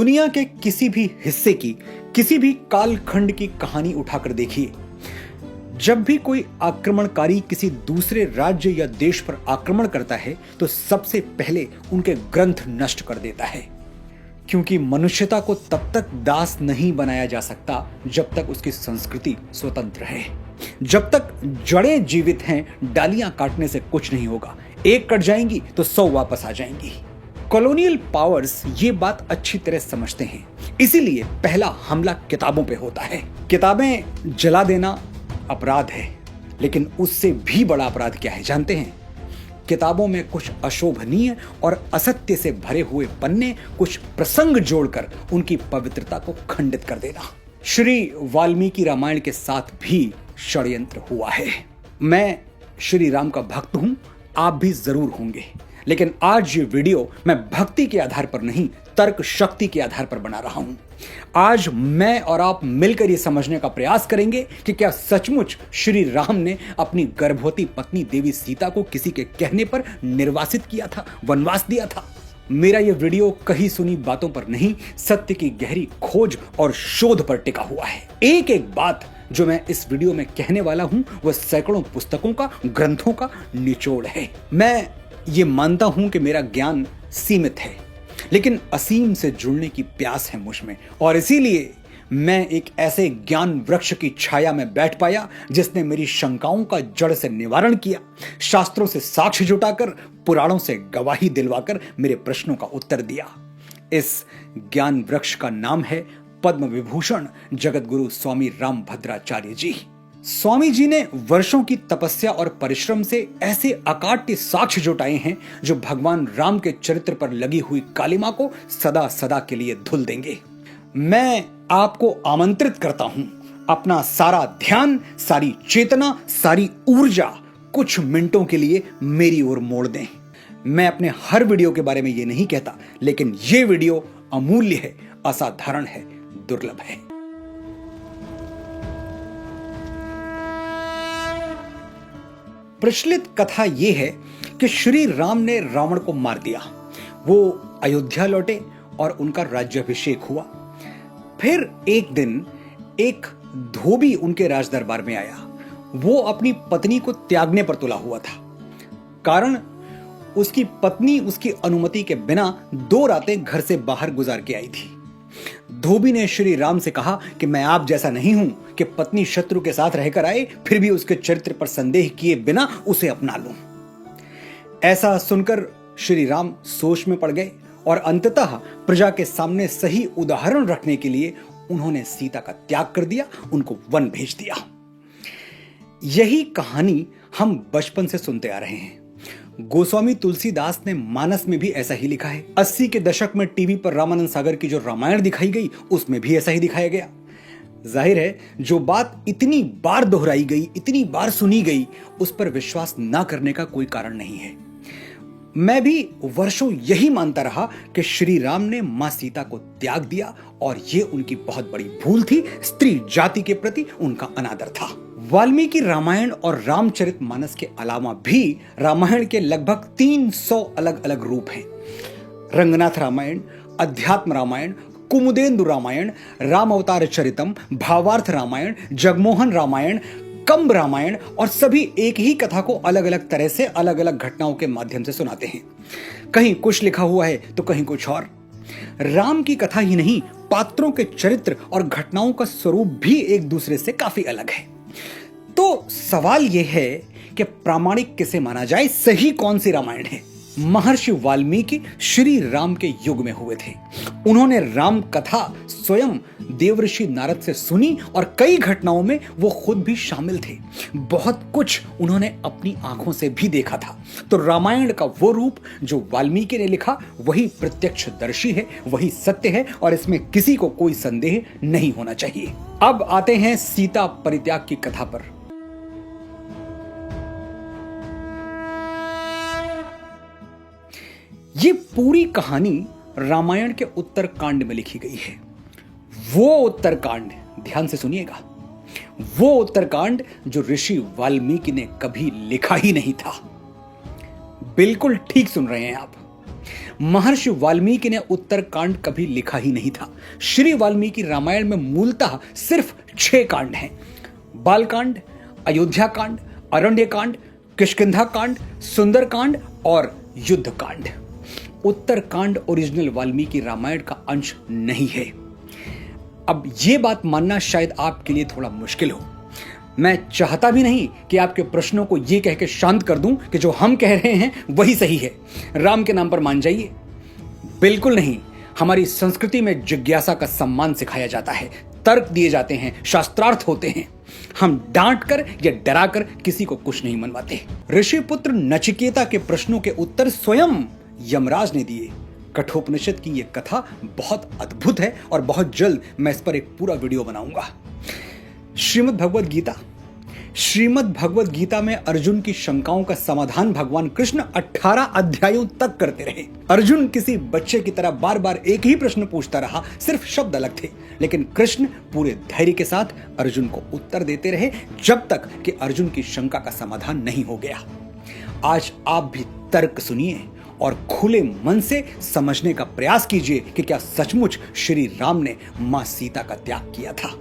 दुनिया के किसी भी हिस्से की, किसी भी कालखंड की कहानी उठाकर देखिए। जब भी कोई आक्रमणकारी किसी दूसरे राज्य या देश पर आक्रमण करता है तो सबसे पहले उनके ग्रंथ नष्ट कर देता है, क्योंकि मनुष्यता को तब तक दास नहीं बनाया जा सकता जब तक उसकी संस्कृति स्वतंत्र है। जब तक जड़ें जीवित हैं, डालियां काटने से कुछ नहीं होगा। एक कट जाएंगी तो 100 वापस आ जाएंगी। कॉलोनियल पावर्स ये बात अच्छी तरह समझते हैं, इसीलिए पहला हमला किताबों पे होता है। किताबें जला देना अपराध है, लेकिन उससे भी बड़ा अपराध क्या है जानते हैं? किताबों में कुछ अशोभनीय और असत्य से भरे हुए पन्ने, कुछ प्रसंग जोड़कर उनकी पवित्रता को खंडित कर देना। श्री वाल्मीकि रामायण के साथ भी षड्यंत्र हुआ है। मैं श्री राम का भक्त हूं, आप भी जरूर होंगे, लेकिन आज ये वीडियो मैं भक्ति के आधार पर नहीं, तर्क शक्ति के आधार पर बना रहा हूं। आज मैं और आप मिलकर ये समझने का प्रयास करेंगे कि क्या सचमुच श्री राम ने अपनी गर्भवती पत्नी देवी सीता को किसी के कहने पर निर्वासित किया था, वनवास दिया था। मेरा ये वीडियो कहीं सुनी बातों पर नहीं, सत्य की गहरी खोज और शोध पर टिका हुआ है। एक एक बात जो मैं इस वीडियो में कहने वाला हूं वह सैकड़ों पुस्तकों का, ग्रंथों का निचोड़ है। मैं ये मानता हूं कि मेरा ज्ञान सीमित है, लेकिन असीम से जुड़ने की प्यास है मुझ में, और इसीलिए मैं एक ऐसे ज्ञान वृक्ष की छाया में बैठ पाया जिसने मेरी शंकाओं का जड़ से निवारण किया, शास्त्रों से साक्ष्य जुटाकर, पुराणों से गवाही दिलवाकर मेरे प्रश्नों का उत्तर दिया। इस ज्ञान वृक्ष का नाम है पद्म विभूषण जगतगुरु स्वामी रामभद्राचार्य जी। स्वामी जी ने वर्षों की तपस्या और परिश्रम से ऐसे अकाट्य साक्ष्य जुटाए हैं जो भगवान राम के चरित्र पर लगी हुई कालिमा को सदा सदा के लिए धुल देंगे। मैं आपको आमंत्रित करता हूं, अपना सारा ध्यान, सारी चेतना, सारी ऊर्जा कुछ मिनटों के लिए मेरी ओर मोड़ दें। मैं अपने हर वीडियो के बारे में ये नहीं कहता, लेकिन ये वीडियो अमूल्य है, असाधारण है, दुर्लभ है। प्रचलित कथा यह है कि श्री राम ने रावण को मार दिया। वो अयोध्या लौटे और उनका राज्याभिषेक हुआ। फिर एक दिन एक धोबी उनके राज दरबार में आया। वो अपनी पत्नी को त्यागने पर तुला हुआ था। कारण उसकी पत्नी उसकी अनुमति के बिना 2 रातें घर से बाहर गुजार के आई थी। धोबी ने श्री राम से कहा कि मैं आप जैसा नहीं हूं कि पत्नी शत्रु के साथ रहकर आए फिर भी उसके चरित्र पर संदेह किए बिना उसे अपना लूं। ऐसा सुनकर श्री राम सोच में पड़ गए और अंततः प्रजा के सामने सही उदाहरण रखने के लिए उन्होंने सीता का त्याग कर दिया, उनको वन भेज दिया। यही कहानी हम बचपन से सुनते आ रहे हैं। गोस्वामी तुलसीदास ने मानस में भी ऐसा ही लिखा है। 80 के दशक में टीवी पर रामानंद सागर की जो रामायण दिखाई गई उसमें भी ऐसा ही दिखाया गया। जाहिर है जो बात इतनी बार दोहराई गई, इतनी बार सुनी गई, उस पर विश्वास ना करने का कोई कारण नहीं है। मैं भी वर्षों यही मानता रहा कि श्री राम ने मां सीता को त्याग दिया और यह उनकी बहुत बड़ी भूल थी। स्त्री जाति के प्रति उनका अनादर था। वाल्मीकि रामायण और रामचरितमानस के अलावा भी रामायण के लगभग 300 अलग अलग रूप हैं। रंगनाथ रामायण, अध्यात्म रामायण, कुमुदेंदु रामायण, राम अवतार चरितम, भावार्थ रामायण, जगमोहन रामायण, कंब रामायण, और सभी एक ही कथा को अलग अलग तरह से अलग अलग घटनाओं के माध्यम से सुनाते हैं। कहीं कुछ लिखा हुआ है तो कहीं कुछ और। राम की कथा ही नहीं, पात्रों के चरित्र और घटनाओं का स्वरूप भी एक दूसरे से काफी अलग है। तो सवाल यह है कि प्रामाणिक किसे माना जाए, सही कौन सी रामायण है? महर्षि वाल्मीकि श्री राम के युग में हुए थे। उन्होंने राम कथा स्वयं देवर्षि नारद से सुनी और कई घटनाओं में वो खुद भी शामिल थे। बहुत कुछ उन्होंने अपनी आंखों से भी देखा था। तो रामायण का वो रूप जो वाल्मीकि ने लिखा वही प्रत्यक्षदर्शी है, वही सत्य है, और इसमें किसी को कोई संदेह नहीं होना चाहिए। अब आते हैं सीता परित्याग की कथा पर। ये पूरी कहानी रामायण के उत्तरकांड में लिखी गई है। वो उत्तरकांड, ध्यान से सुनिएगा, वो उत्तरकांड जो ऋषि वाल्मीकि ने कभी लिखा ही नहीं था। बिल्कुल ठीक सुन रहे हैं आप। महर्षि वाल्मीकि ने उत्तरकांड कभी लिखा ही नहीं था। श्री वाल्मीकि रामायण में मूलतः सिर्फ 6 कांड हैं। बालकांड, अयोध्या कांड, अरण्य कांड, किष्किंधा कांड, सुंदर कांड और युद्ध कांड। उत्तरकांड ओरिजिनल वाल्मीकि रामायण का अंश नहीं है। अब यह बात मानना शायद आपके लिए थोड़ा मुश्किल हो। मैं चाहता भी नहीं कि आपके प्रश्नों को यह कह के शांत कर दूं कि जो हम कह रहे हैं वही सही है, राम के नाम पर मान जाइए। बिल्कुल नहीं। हमारी संस्कृति में जिज्ञासा का सम्मान सिखाया जाता है, तर्क दिए जाते हैं, शास्त्रार्थ होते हैं। हम डांट कर या डरा कर किसी को कुछ नहीं मनवाते। ऋषि पुत्र नचिकेता के प्रश्नों के उत्तर स्वयं यमराज ने दिए। कठोपनिषद की यह कथा बहुत अद्भुत है और बहुत जल्द मैं इस पर एक पूरा वीडियो बनाऊंगा। श्रीमद् भगवद गीता में अर्जुन की शंकाओं का समाधान भगवान कृष्ण 18 अध्यायों तक करते रहे। अर्जुन किसी बच्चे की तरह बार बार एक ही प्रश्न पूछता रहा, सिर्फ शब्द अलग थे, लेकिन कृष्ण पूरे धैर्य के साथ अर्जुन को उत्तर देते रहे जब तक कि अर्जुन की शंका का समाधान नहीं हो गया। आज आप भी तर्क सुनिए और खुले मन से समझने का प्रयास कीजिए कि क्या सचमुच श्री राम ने मां सीता का त्याग किया था।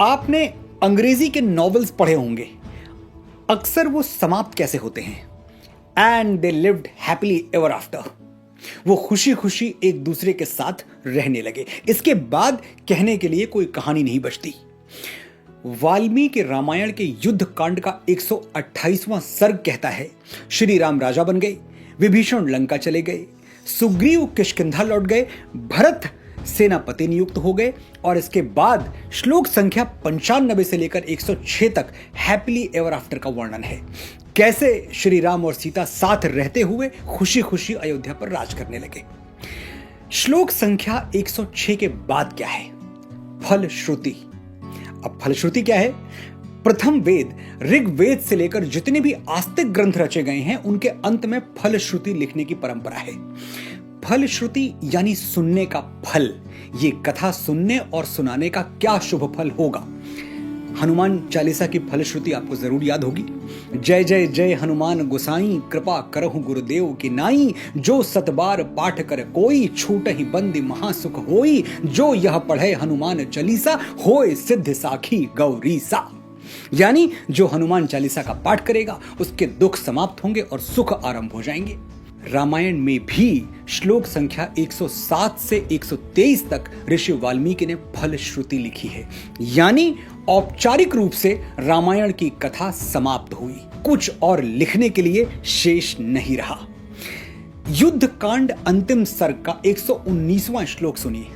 आपने अंग्रेजी के नॉवेल्स पढ़े होंगे। अक्सर वो समाप्त कैसे होते हैं? And they lived happily ever after. वो खुशी खुशी एक दूसरे के साथ रहने लगे। इसके बाद कहने के लिए कोई कहानी नहीं बचती। वाल्मीकि रामायण के युद्ध कांड का 128वां सर्ग कहता है, श्री राम राजा बन गए, विभीषण लंका चले गए, सुग्रीव किष्किंधा लौट गए, भरत सेनापति नियुक्त हो गए और इसके बाद श्लोक संख्या 95 से लेकर 106 तक हैप्पीली एवर आफ्टर का वर्णन है। कैसे श्री राम और सीता साथ रहते हुए खुशी खुशी अयोध्या पर राज करने लगे। श्लोक संख्या 106 के बाद क्या है? फलश्रुति। अब फलश्रुति क्या है? प्रथम वेद ऋग्वेद से लेकर जितने भी आस्तिक ग्रंथ रचे गए हैं उनके अंत में फलश्रुति लिखने की परंपरा है। फलश्रुति यानी सुनने का फल। ये कथा सुनने और सुनाने का क्या शुभ फल होगा। हनुमान चालीसा की फलश्रुति आपको जरूर याद होगी। जय जय जय हनुमान गोसाई, कृपा करहु गुरुदेव की नाई, जो सतबार पाठ कर कोई, छूट ही बंदी महासुख होई, जो यह पढ़े हनुमान चालीसा, होए सिद्ध साखी गौरीसा। यानी जो हनुमान चालीसा का पाठ करेगा उसके दुख समाप्त होंगे और सुख आरंभ हो जाएंगे। रामायण में भी श्लोक संख्या 107 से 123 तक ऋषि वाल्मीकि ने फलश्रुति लिखी है। यानी औपचारिक रूप से रामायण की कथा समाप्त हुई, कुछ और लिखने के लिए शेष नहीं रहा। युद्ध कांड अंतिम सर्ग का 119वां श्लोक सुनिए।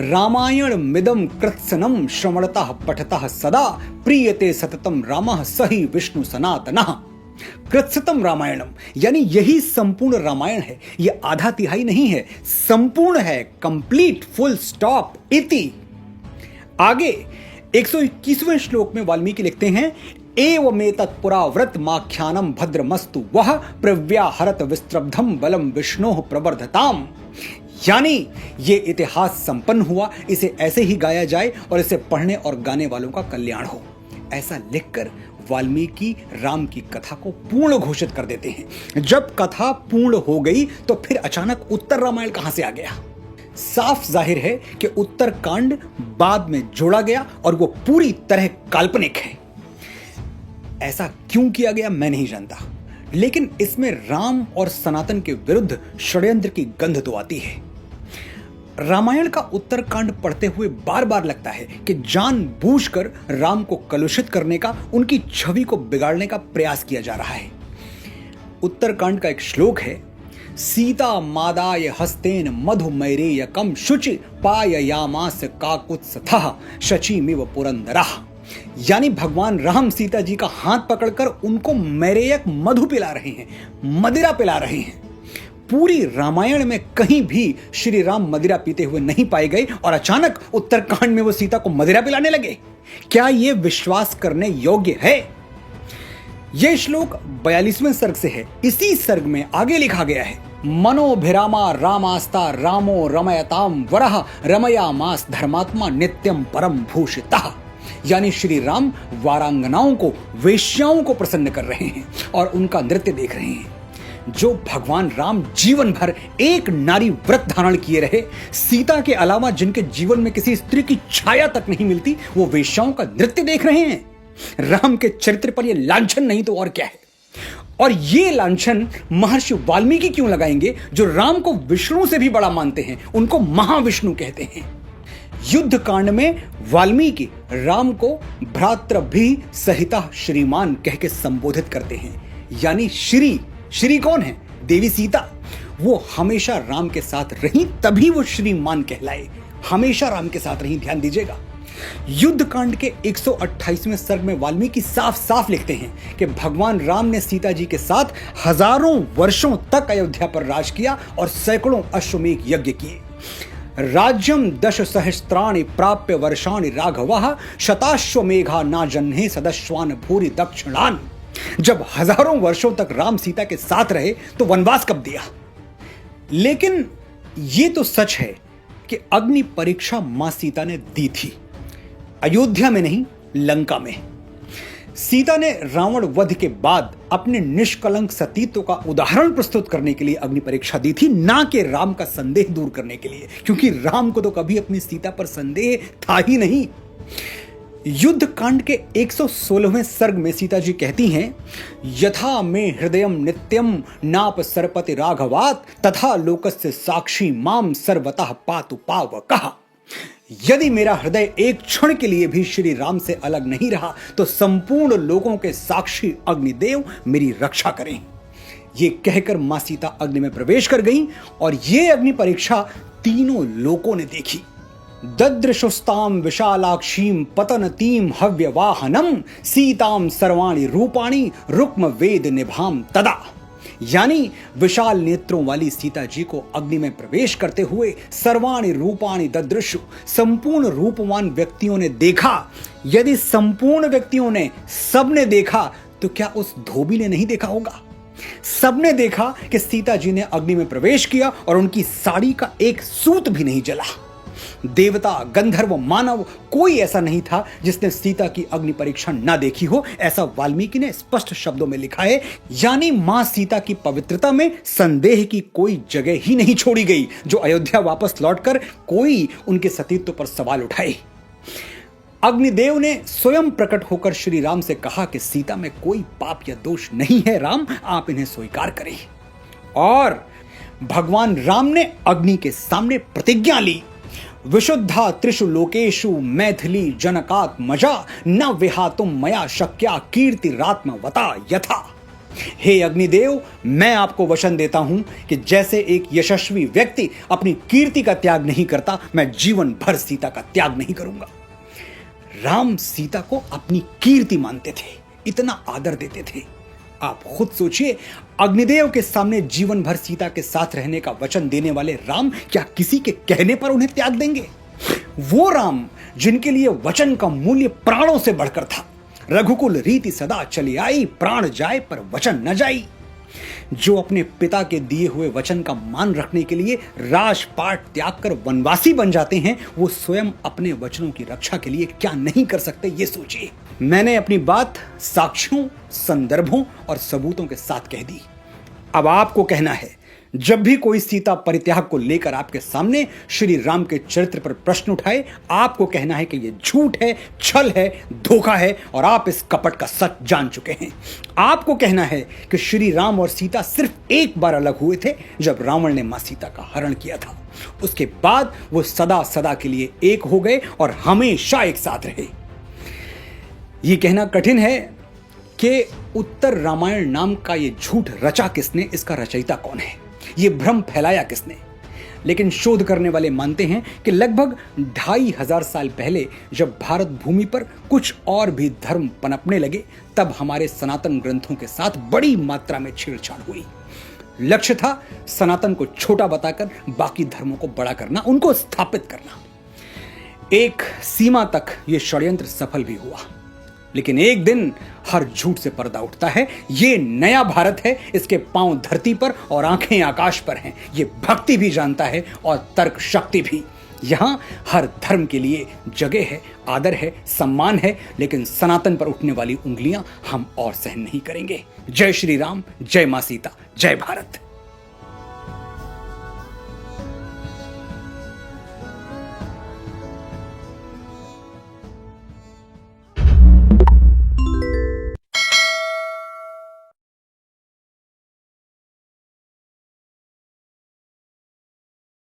रामायण मिदम कृत्सनम श्रवणतः पठतः सदा, प्रीयते सततम रामः सहि विष्णु सनातनः। कृत्सतम रामायणम यानी यही संपूर्ण रामायण है। यह आधा तिहाई नहीं है, संपूर्ण है, कंप्लीट, फुल स्टॉप, इति। आगे 121वें श्लोक में वाल्मीकि लिखते हैं, एवमेतत् पुराव्रत माख्यानम भद्रमस्तु वह प्रव्याहरत विस्त्रब्धम बलम विष्णोः प्रवर्धताम। यानी ये इतिहास संपन्न हुआ, इसे ऐसे ही गाया जाए और इसे पढ़ने और गाने वालों का कल्याण हो। ऐसा लिखकर वाल्मीकि राम की कथा को पूर्ण घोषित कर देते हैं। जब कथा पूर्ण हो गई तो फिर अचानक उत्तर रामायण कहां से आ गया? साफ जाहिर है कि उत्तरकांड बाद में जोड़ा गया और वो पूरी तरह काल्पनिक है। ऐसा क्यों किया गया मैं नहीं जानता, लेकिन इसमें राम और सनातन के विरुद्ध षड्यंत्र की गंध तो आती है। रामायण का उत्तरकांड पढ़ते हुए बार बार लगता है कि जानबूझकर राम को कलुषित करने का, उनकी छवि को बिगाड़ने का प्रयास किया जा रहा है। उत्तरकांड का एक श्लोक है, सीता मादाय हस्तेन मधुमैरेयकम शुचि पाययामास काकुत्स्थः शचीमिव पुरंदरः। यानी भगवान राम सीता जी का हाथ पकड़कर उनको मैरेयक मधु पिला रहे हैं, मदिरा पिला रहे हैं। पूरी रामायण में कहीं भी श्री राम मदिरा पीते हुए नहीं पाए गए और अचानक उत्तरकांड में वो सीता को मदिरा पिलाने लगे। क्या यह विश्वास करने योग्य है? यह श्लोक 42वें सर्ग से है। इसी सर्ग में आगे लिखा गया है, मनोभिरामा रामास्ता रामो रमयताम वरः रमयामास धर्मात्मा नित्यम परम भूषितः। यानी श्री राम वारांगनाओं को, वेश्याओं को प्रसन्न कर रहे हैं और उनका नृत्य देख रहे हैं। जो भगवान राम जीवन भर एक नारी व्रत धारण किए रहे, सीता के अलावा जिनके जीवन में किसी स्त्री की छाया तक नहीं मिलती, वो वेश्याओं का नृत्य देख रहे हैं। राम के चरित्र पर यह लांछन नहीं तो और क्या है। और ये लांछन महर्षि वाल्मीकि क्यों लगाएंगे, जो राम को विष्णु से भी बड़ा मानते हैं, उनको महाविष्णु कहते हैं। युद्ध कांड में वाल्मीकि राम को भ्रातृभि सहिता श्रीमान कह के संबोधित करते हैं, यानी श्री कौन है? देवी सीता। वो हमेशा राम के साथ रही, तभी वो श्रीमान कहलाए। हमेशा राम के साथ रही, ध्यान दीजिएगा। युद्ध कांड के 128वें सर्ग में वाल्मीकि साफ साफ लिखते हैं कि भगवान राम ने सीता जी के साथ हजारों वर्षों तक अयोध्या पर राज किया और सैकड़ों अश्वमेध यज्ञ किए। राज्यम 10 सहस्त्राणि प्राप्य वर्षाणि राघवः शताश्वमेघा ना जन्हे सदस्वान भूरि दक्षिणान। जब हजारों वर्षों तक राम सीता के साथ रहे तो वनवास कब दिया? लेकिन यह तो सच है कि अग्नि परीक्षा मां सीता ने दी थी, अयोध्या में नहीं, लंका में। सीता ने रावण वध के बाद अपने निष्कलंक सतीत्व का उदाहरण प्रस्तुत करने के लिए अग्नि परीक्षा दी थी, ना कि राम का संदेह दूर करने के लिए, क्योंकि राम को तो कभी अपनी सीता पर संदेह था ही नहीं। युद्ध कांड के 116वें सर्ग में सीता जी कहती हैं, यथा में हृदयम नित्यम नाप सरपति राघवात तथा लोकस्य साक्षी माम सर्वतः पातु पावकः। यदि मेरा हृदय एक क्षण के लिए भी श्री राम से अलग नहीं रहा तो संपूर्ण लोगों के साक्षी अग्निदेव मेरी रक्षा करें। ये कहकर मां सीता अग्नि में प्रवेश कर गईं और ये अग्नि परीक्षा तीनों लोगों ने देखी। ददृशुस्ताम विशालाक्षीम पतनतीम हव्यवाहनम सीताम सर्वाणि रूपाणि रुक्म वेद निभाम तदा। यानी विशाल नेत्रों वाली सीता जी को अग्नि में प्रवेश करते हुए सर्वाणि रूपाणि ददृशु, संपूर्ण रूपवान व्यक्तियों ने देखा। यदि संपूर्ण व्यक्तियों ने, सबने देखा, तो क्या उस धोबी ने नहीं देखा होगा? सबने देखा कि सीता जी ने अग्नि में प्रवेश किया और उनकी साड़ी का एक सूत भी नहीं जला। देवता, गंधर्व, मानव, कोई ऐसा नहीं था जिसने सीता की अग्नि परीक्षा ना देखी हो, ऐसा वाल्मीकि ने स्पष्ट शब्दों में लिखा है। यानी मां सीता की पवित्रता में संदेह की कोई जगह ही नहीं छोड़ी गई, जो अयोध्या वापस लौटकर कोई उनके सतीत्व पर सवाल उठाए। अग्निदेव ने स्वयं प्रकट होकर श्री राम से कहा कि सीता में कोई पाप या दोष नहीं है, राम आप इन्हें स्वीकार करें। और भगवान राम ने अग्नि के सामने प्रतिज्ञा ली, विशुद्धा त्रिषु लोकेषु मैथिली जनकात्मजा न विहातुम मया शक्या कीर्तिरात्मवता यथा। हे अग्निदेव, मैं आपको वचन देता हूं कि जैसे एक यशस्वी व्यक्ति अपनी कीर्ति का त्याग नहीं करता, मैं जीवन भर सीता का त्याग नहीं करूंगा। राम सीता को अपनी कीर्ति मानते थे, इतना आदर देते थे। आप खुद सोचिए, अग्निदेव के सामने जीवन भर सीता के साथ रहने का वचन देने वाले राम क्या किसी के कहने पर उन्हें त्याग देंगे? वो राम जिनके लिए वचन का मूल्य प्राणों से बढ़कर था। रघुकुल रीति सदा चली आई, प्राण जाए पर वचन न जाई। जो अपने पिता के दिए हुए वचन का मान रखने के लिए राजपाट त्याग कर वनवासी बन जाते हैं, वो स्वयं अपने वचनों की रक्षा के लिए क्या नहीं कर सकते, ये सोचिए। मैंने अपनी बात साक्ष्यों, संदर्भों और सबूतों के साथ कह दी। अब आपको कहना है, जब भी कोई सीता परित्याग को लेकर आपके सामने श्री राम के चरित्र पर प्रश्न उठाए, आपको कहना है कि यह झूठ है, छल है, धोखा है और आप इस कपट का सच जान चुके हैं। आपको कहना है कि श्री राम और सीता सिर्फ एक बार अलग हुए थे, जब रावण ने मां सीता का हरण किया था। उसके बाद वो सदा सदा के लिए एक हो गए और हमेशा एक साथ रहे। ये कहना कठिन है कि उत्तर रामायण नाम का ये झूठ रचा किसने, इसका रचयिता कौन है, ये भ्रम फैलाया किसने। लेकिन शोध करने वाले मानते हैं कि लगभग 2500 साल पहले जब भारत भूमि पर कुछ और भी धर्म पनपने लगे, तब हमारे सनातन ग्रंथों के साथ बड़ी मात्रा में छेड़छाड़ हुई। लक्ष्य था सनातन को छोटा बताकर बाकी धर्मों को बड़ा करना, उनको स्थापित करना। एक सीमा तक यह षड्यंत्र सफल भी हुआ, लेकिन एक दिन हर झूठ से पर्दा उठता है। ये नया भारत है, इसके पांव धरती पर और आंखें आकाश पर हैं। ये भक्ति भी जानता है और तर्क शक्ति भी। यहाँ हर धर्म के लिए जगह है, आदर है, सम्मान है, लेकिन सनातन पर उठने वाली उंगलियां हम और सहन नहीं करेंगे। जय श्री राम, जय मां सीता, जय भारत।